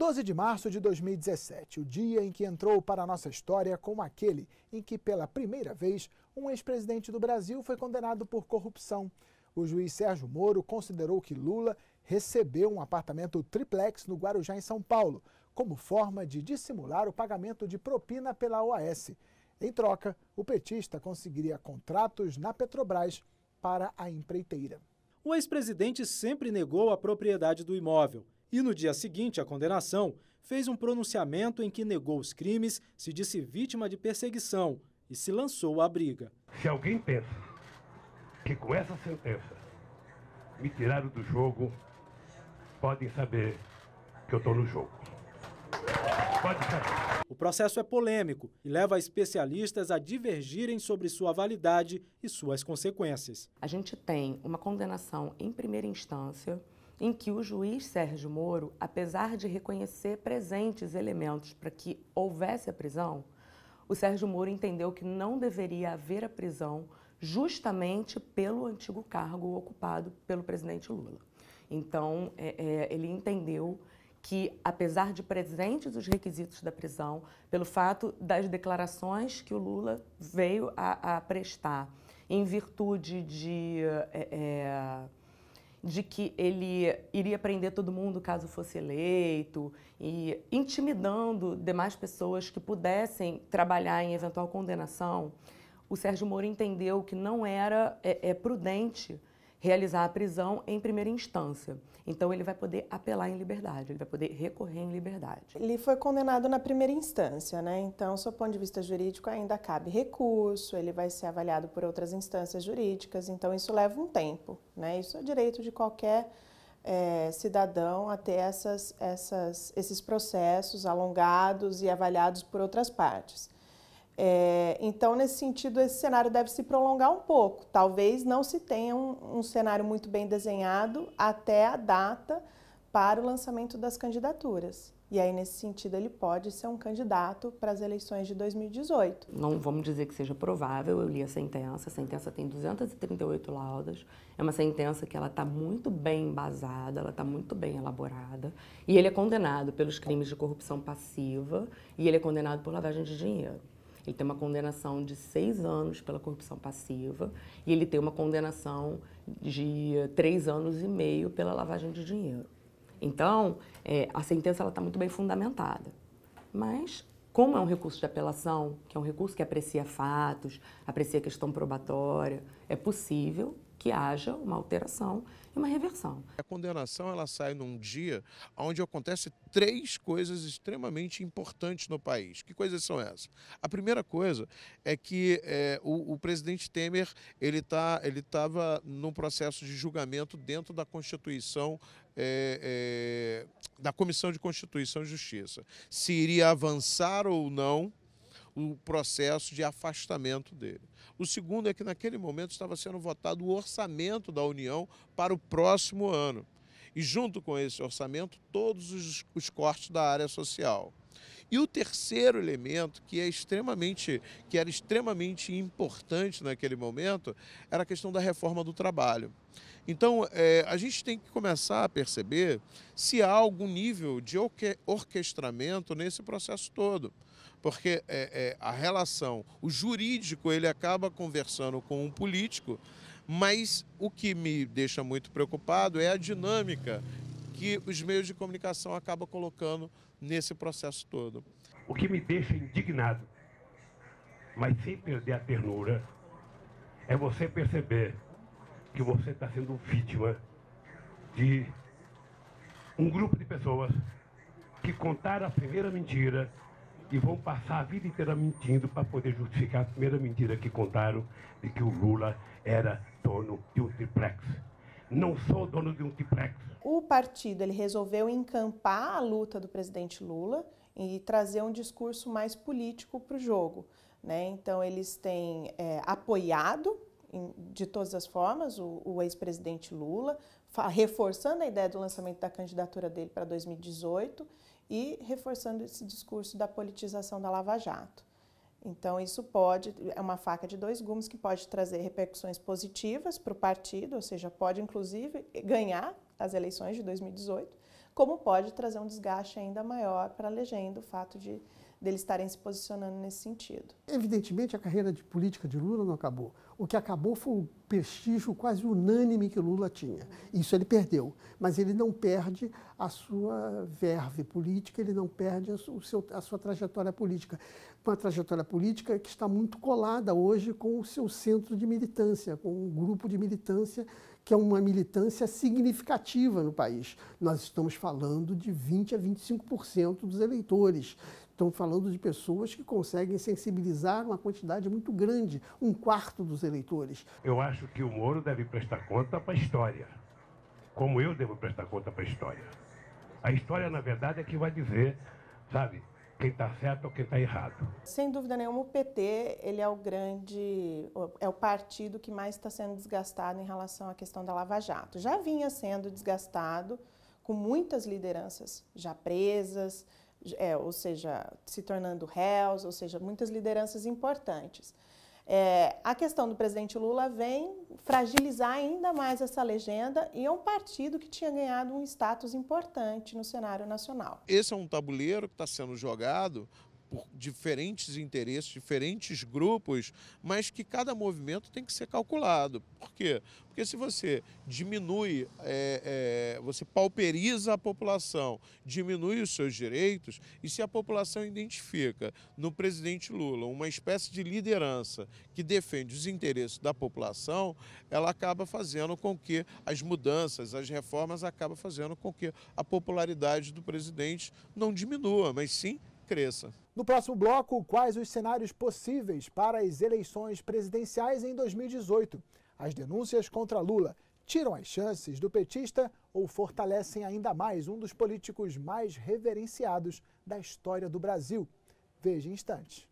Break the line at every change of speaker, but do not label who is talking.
12 de março de 2017, o dia em que entrou para a nossa história como aquele em que, pela primeira vez, um ex-presidente do Brasil foi condenado por corrupção. O juiz Sérgio Moro considerou que Lula recebeu um apartamento triplex no Guarujá, em São Paulo, como forma de dissimular o pagamento de propina pela OAS. Em troca, o petista conseguiria contratos na Petrobras para a empreiteira.
O ex-presidente sempre negou a propriedade do imóvel e, no dia seguinte à condenação, fez um pronunciamento em que negou os crimes, se disse vítima de perseguição e se lançou à briga.
Se alguém pensa que com essa sentença me tiraram do jogo, podem saber que eu estou no jogo. Pode saber.
O processo é polêmico e leva especialistas a divergirem sobre sua validade e suas consequências.
A gente tem uma condenação em primeira instância em que o juiz Sérgio Moro, apesar de reconhecer presentes elementos para que houvesse a prisão, o Sérgio Moro entendeu que não deveria haver a prisão justamente pelo antigo cargo ocupado pelo presidente Lula. Então, ele entendeu que, apesar de presentes os requisitos da prisão, pelo fato das declarações que o Lula veio a prestar em virtude de que ele iria prender todo mundo caso fosse eleito e intimidando demais pessoas que pudessem trabalhar em eventual condenação, o Sérgio Moro entendeu que não era prudente realizar a prisão em primeira instância. Então, ele vai poder apelar em liberdade, ele vai poder recorrer em liberdade.
Ele foi condenado na primeira instância, né? Então, do ponto de vista jurídico, ainda cabe recurso, ele vai ser avaliado por outras instâncias jurídicas, então isso leva um tempo, né? Isso é direito de qualquer cidadão a ter esses processos alongados e avaliados por outras partes. Então, nesse sentido, esse cenário deve se prolongar um pouco. Talvez não se tenha um cenário muito bem desenhado até a data para o lançamento das candidaturas. E aí, nesse sentido, ele pode ser um candidato para as eleições de 2018.
Não vamos dizer que seja provável, eu li a sentença tem 238 laudas, é uma sentença que ela está muito bem embasada, ela está muito bem elaborada, e ele é condenado pelos crimes de corrupção passiva e ele é condenado por lavagem de dinheiro. Ele tem uma condenação de 6 anos pela corrupção passiva e ele tem uma condenação de 3 anos e meio pela lavagem de dinheiro. Então, a sentença está muito bem fundamentada. Mas, como é um recurso de apelação, que é um recurso que aprecia fatos, aprecia questão probatória, é possível que haja uma alteração e uma reversão.
A condenação ela sai num dia onde acontecem 3 coisas extremamente importantes no país. Que coisas são essas? A primeira coisa é que o presidente Temer ele estava num processo de julgamento dentro da Constituição, da Comissão de Constituição e Justiça. Se iria avançar ou não o processo de afastamento dele. O segundo é que naquele momento estava sendo votado o orçamento da União para o próximo ano. E junto com esse orçamento, todos os cortes da área social. E o terceiro elemento, que era extremamente importante naquele momento, era a questão da reforma do trabalho. Então, a gente tem que começar a perceber se há algum nível de orquestramento nesse processo todo. Porque a relação, o jurídico, ele acaba conversando com um político, mas o que me deixa muito preocupado é a dinâmica que os meios de comunicação acabam colocando nesse processo todo.
O que me deixa indignado, mas sem perder a ternura, é você perceber que você está sendo vítima de um grupo de pessoas que contaram a primeira mentira e vão passar a vida inteira mentindo para poder justificar a primeira mentira que contaram de que o Lula era dono de um triplex. Não sou dono de um triplex.
O partido ele resolveu encampar a luta do presidente Lula e trazer um discurso mais político para o jogo, né? Então, eles têm apoiado de todas as formas o ex-presidente Lula, reforçando a ideia do lançamento da candidatura dele para 2018 e reforçando esse discurso da politização da Lava Jato. Então, isso é uma faca de 2 gumes que pode trazer repercussões positivas para o partido, ou seja, pode inclusive ganhar as eleições de 2018, como pode trazer um desgaste ainda maior para a legenda, o fato de deles estarem se posicionando nesse sentido.
Evidentemente, a carreira de política de Lula não acabou. O que acabou foi o prestígio quase unânime que Lula tinha. Isso ele perdeu, mas ele não perde a sua verve política, ele não perde a sua trajetória política. Uma trajetória política que está muito colada hoje com o seu centro de militância, com um grupo de militância que é uma militância significativa no país. Nós estamos falando de 20% a 25% dos eleitores. Estamos falando de pessoas que conseguem sensibilizar uma quantidade muito grande, 1/4 dos eleitores.
Eu acho que o Moro deve prestar conta para a história, como eu devo prestar conta para a história. A história, na verdade, é que vai dizer, sabe, quem está certo ou quem está errado.
Sem dúvida nenhuma, o PT ele é o partido que mais está sendo desgastado em relação à questão da Lava Jato. Já vinha sendo desgastado com muitas lideranças já presas, ou seja, se tornando réus, ou seja, muitas lideranças importantes. A questão do presidente Lula vem fragilizar ainda mais essa legenda e é um partido que tinha ganhado um status importante no cenário nacional.
Esse é um tabuleiro que está sendo jogado por diferentes interesses, diferentes grupos, mas que cada movimento tem que ser calculado. Por quê? Porque se você diminui, você pauperiza a população, diminui os seus direitos, e se a população identifica no presidente Lula uma espécie de liderança que defende os interesses da população, ela acaba fazendo com que as mudanças, as reformas, acabam fazendo com que a popularidade do presidente não diminua, mas sim cresça.
No próximo bloco, quais os cenários possíveis para as eleições presidenciais em 2018? As denúncias contra Lula tiram as chances do petista ou fortalecem ainda mais um dos políticos mais reverenciados da história do Brasil? Veja em instantes.